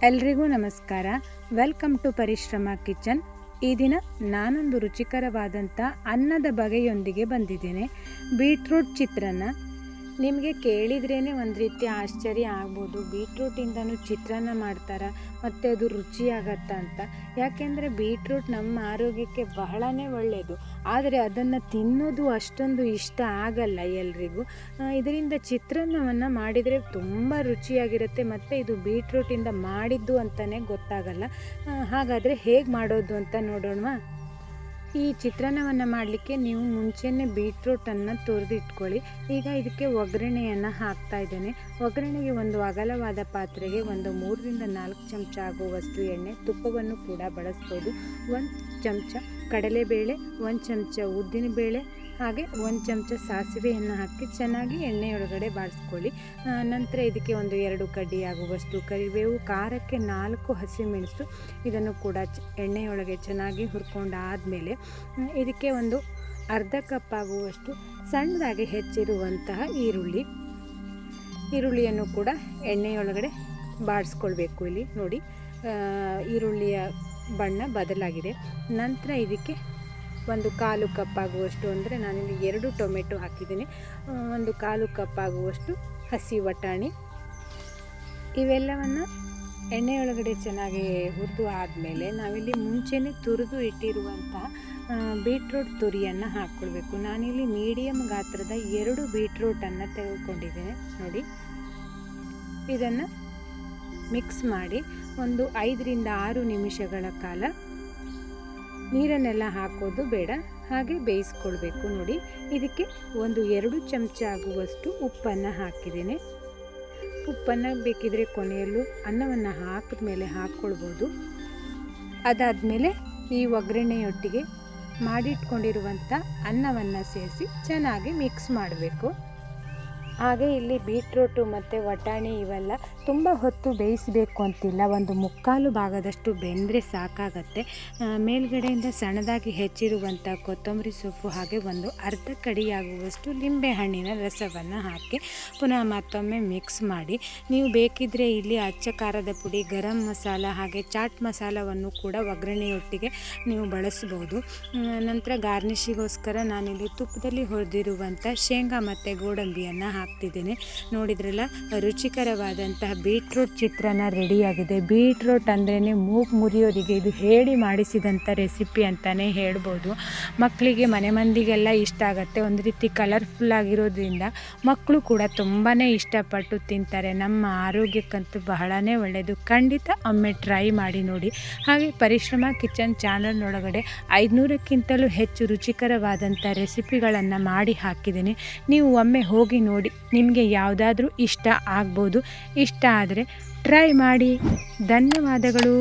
ಎಲ್ರಿಗೂ ನಮಸ್ಕಾರ. Welcome to ಪರಿಶ್ರಮ ಕಿಚನ್. ಈ ದಿನ ನಾನೊಂದು ರುಚಿಕರವಾದಂಥ ಅನ್ನದ ಬಗೆಯೊಂದಿಗೆ ಬಂದಿದ್ದೇನೆ. ಬೀಟ್ರೂಟ್ ಚಿತ್ರಾನ್ನ. ನಿಮಗೆ ಕೇಳಿದ್ರೇ ಒಂದು ರೀತಿ ಆಶ್ಚರ್ಯ ಆಗ್ಬೋದು, ಬೀಟ್ರೂಟಿಂದನೂ ಚಿತ್ರಾನ್ನ ಮಾಡ್ತಾರೆ ಮತ್ತು ಅದು ರುಚಿಯಾಗತ್ತಾ ಅಂತ. ಯಾಕೆಂದರೆ ಬೀಟ್ರೂಟ್ ನಮ್ಮ ಆರೋಗ್ಯಕ್ಕೆ ಬಹಳನೇ ಒಳ್ಳೆಯದು, ಆದರೆ ಅದನ್ನು ತಿನ್ನೋದು ಅಷ್ಟೊಂದು ಇಷ್ಟ ಆಗಲ್ಲ ಎಲ್ರಿಗೂ. ಇದರಿಂದ ಚಿತ್ರಾನ್ನವನ್ನು ಮಾಡಿದರೆ ತುಂಬ ರುಚಿಯಾಗಿರುತ್ತೆ ಮತ್ತು ಇದು ಬೀಟ್ರೂಟಿಂದ ಮಾಡಿದ್ದು ಅಂತಲೇ ಗೊತ್ತಾಗಲ್ಲ. ಹಾಗಾದರೆ ಹೇಗೆ ಮಾಡೋದು ಅಂತ ನೋಡೋಣವಾ? ಈ ಚಿತ್ರಾನ್ನವನ್ನು ಮಾಡಲಿಕ್ಕೆ ನೀವು ಮುಂಚೆನೇ ಬೀಟ್ರೂಟನ್ನು ತುರಿದಿಟ್ಕೊಳ್ಳಿ. ಈಗ ಇದಕ್ಕೆ ಒಗ್ಗರಣೆಯನ್ನು ಹಾಕ್ತಾ ಇದ್ದೇನೆ. ಒಗ್ಗರಣೆಗೆ ಒಂದು ಅಗಲವಾದ ಪಾತ್ರೆಗೆ ಒಂದು 3ರಿಂದ 4 ಚಮಚ ಆಗುವಷ್ಟು ಎಣ್ಣೆ, ತುಪ್ಪವನ್ನು ಕೂಡ ಬಳಸ್ಬೋದು. 1 ಚಮಚ ಕಡಲೆಬೇಳೆ, 1 ಚಮಚ ಉದ್ದಿನಬೇಳೆ, ಹಾಗೆ 1 ಚಮಚ ಸಾಸಿವೆಯನ್ನು ಹಾಕಿ ಚೆನ್ನಾಗಿ ಎಣ್ಣೆಯೊಳಗಡೆ ಬಾಡಿಸ್ಕೊಳ್ಳಿ. ನಂತರ ಇದಕ್ಕೆ ಒಂದು 2 ಕಡ್ಡಿ ಆಗುವಷ್ಟು ಕರಿಬೇವು, ಖಾರಕ್ಕೆ 4 ಹಸಿಮೆಣಸು, ಇದನ್ನು ಕೂಡ ಎಣ್ಣೆಯೊಳಗೆ ಚೆನ್ನಾಗಿ ಹುರ್ಕೊಂಡಾದಮೇಲೆ ಇದಕ್ಕೆ ಒಂದು ಅರ್ಧ ಕಪ್ ಆಗುವಷ್ಟು ಸಣ್ಣದಾಗಿ ಹೆಚ್ಚಿರುವಂತಹ ಈರುಳ್ಳಿಯನ್ನು ಕೂಡ ಎಣ್ಣೆಯೊಳಗಡೆ ಬಾಡಿಸ್ಕೊಳ್ಬೇಕು. ಇಲ್ಲಿ ನೋಡಿ, ಈರುಳ್ಳಿಯ ಬಣ್ಣ ಬದಲಾಗಿದೆ. ನಂತರ ಇದಕ್ಕೆ ಒಂದು 1/4 ಕಪ್ ಆಗುವಷ್ಟು, ಅಂದರೆ ನಾನಿಲ್ಲಿ 2 ಟೊಮೆಟೊ ಹಾಕಿದ್ದೀನಿ, ಒಂದು 1/4 ಕಪ್ ಆಗುವಷ್ಟು ಹಸಿ ಬಟಾಣಿ, ಇವೆಲ್ಲವನ್ನು ಎಣ್ಣೆಯೊಳಗಡೆ ಚೆನ್ನಾಗಿ ಹುರಿದು ಆದಮೇಲೆ ನಾವಿಲ್ಲಿ ಮುಂಚೆನೇ ತುರಿದು ಇಟ್ಟಿರುವಂತಹ ಬೀಟ್ರೂಟ್ ತುರಿಯನ್ನು ಹಾಕ್ಕೊಳ್ಬೇಕು. ನಾನಿಲ್ಲಿ ಮೀಡಿಯಮ್ ಗಾತ್ರದ 2 ಬೀಟ್ರೂಟನ್ನು ತೆಗೆದುಕೊಂಡಿದ್ದೇನೆ. ನೋಡಿ, ಇದನ್ನು ಮಿಕ್ಸ್ ಮಾಡಿ ಒಂದು 5ರಿಂದ 6 ನಿಮಿಷಗಳ ಕಾಲ ನೀರನ್ನೆಲ್ಲ ಹಾಕೋದು ಬೇಡ, ಹಾಗೆ ಬೇಯಿಸ್ಕೊಳ್ಬೇಕು. ನೋಡಿ, ಇದಕ್ಕೆ ಒಂದು 2 ಚಮಚ ಆಗುವಷ್ಟು ಉಪ್ಪನ್ನು ಹಾಕಿದ್ದೇನೆ. ಉಪ್ಪನ್ನು ಬೇಕಿದ್ರೆ ಕೊನೆಯಲ್ಲೂ ಅನ್ನವನ್ನು ಹಾಕಿದ ಮೇಲೆ ಹಾಕ್ಕೊಳ್ಬೋದು. ಅದಾದಮೇಲೆ ಈ ಒಗ್ಗರಣೆಯೊಟ್ಟಿಗೆ ಮಾಡಿಟ್ಕೊಂಡಿರುವಂಥ ಅನ್ನವನ್ನು ಸೇರಿಸಿ ಚೆನ್ನಾಗಿ ಮಿಕ್ಸ್ ಮಾಡಬೇಕು. ಹಾಗೆ ಇಲ್ಲಿ ಬೀಟ್ರೂಟು ಮತ್ತು ವಟಾಣಿ ಇವೆಲ್ಲ ತುಂಬ ಹೊತ್ತು ಬೇಯಿಸಬೇಕು ಅಂತಿಲ್ಲ, ಒಂದು 3/4 ಭಾಗದಷ್ಟು ಬೆಂದರೆ ಸಾಕಾಗತ್ತೆ. ಮೇಲ್ಗಡೆಯಿಂದ ಸಣ್ಣದಾಗಿ ಹೆಚ್ಚಿರುವಂಥ ಕೊತ್ತಂಬರಿ ಸೊಪ್ಪು, ಹಾಗೆ ಒಂದು ಅರ್ಧ ಕಡಿಯಾಗುವಷ್ಟು ಲಿಂಬೆಹಣ್ಣಿನ ರಸವನ್ನು ಹಾಕಿ ಪುನಃ ಮತ್ತೊಮ್ಮೆ ಮಿಕ್ಸ್ ಮಾಡಿ. ನೀವು ಬೇಕಿದ್ದರೆ ಇಲ್ಲಿ ಅಚ್ಚ ಖಾರದ ಪುಡಿ, ಗರಂ ಮಸಾಲ, ಹಾಗೆ ಚಾಟ್ ಮಸಾಲವನ್ನು ಕೂಡ ಒಗ್ಗರಣೆಯೊಟ್ಟಿಗೆ ನೀವು ಬಳಸ್ಬೋದು. ನಂತರ ಗಾರ್ನಿಷಿಗೋಸ್ಕರ ನಾನಿಲ್ಲಿ ತುಪ್ಪದಲ್ಲಿ ಹುರಿದಿರುವಂಥ ಶೇಂಗಾ ಮತ್ತು ಗೋಡಂಬಿಯನ್ನು ಹಾಕ್ತಿದ್ದೇನೆ. ನೋಡಿದ್ರಲ್ಲ, ರುಚಿಕರವಾದಂತಹ ಬೀಟ್ರೂಟ್ ಚಿತ್ರಾನ್ನ ರೆಡಿಯಾಗಿದೆ. ಬೀಟ್ರೂಟ್ ಅಂದ್ರೇ ಮೂಗು ಮುರಿಯೋರಿಗೆ ಇದು ಹೇಳಿ ಮಾಡಿಸಿದಂಥ ರೆಸಿಪಿ ಅಂತಲೇ ಹೇಳ್ಬೋದು. ಮಕ್ಕಳಿಗೆ, ಮನೆ ಮಂದಿಗೆಲ್ಲ ಇಷ್ಟ ಆಗುತ್ತೆ. ಒಂದು ರೀತಿ ಕಲರ್ಫುಲ್ ಆಗಿರೋದ್ರಿಂದ ಮಕ್ಕಳು ಕೂಡ ತುಂಬಾ ಇಷ್ಟಪಟ್ಟು ತಿಂತಾರೆ. ನಮ್ಮ ಆರೋಗ್ಯಕ್ಕಂತೂ ಬಹಳನೇ ಒಳ್ಳೆಯದು. ಖಂಡಿತ ಒಮ್ಮೆ ಟ್ರೈ ಮಾಡಿ ನೋಡಿ. ಹಾಗೆ ಪರಿಶ್ರಮ ಕಿಚನ್ ಚಾನಲ್ನೊಳಗಡೆ 500ಕ್ಕಿಂತಲೂ ಹೆಚ್ಚು ರುಚಿಕರವಾದಂಥ ರೆಸಿಪಿಗಳನ್ನು ಮಾಡಿ ಹಾಕಿದ್ದೀನಿ. ನೀವು ಒಮ್ಮೆ ಹೋಗಿ ನೋಡಿ, ನಿಮಗೆ ಯಾವುದಾದ್ರೂ ಇಷ್ಟ ಆಗ್ಬೋದು. ಇಷ್ಟ ಆದರೆ ಟ್ರೈ ಮಾಡಿ. ಧನ್ಯವಾದಗಳು.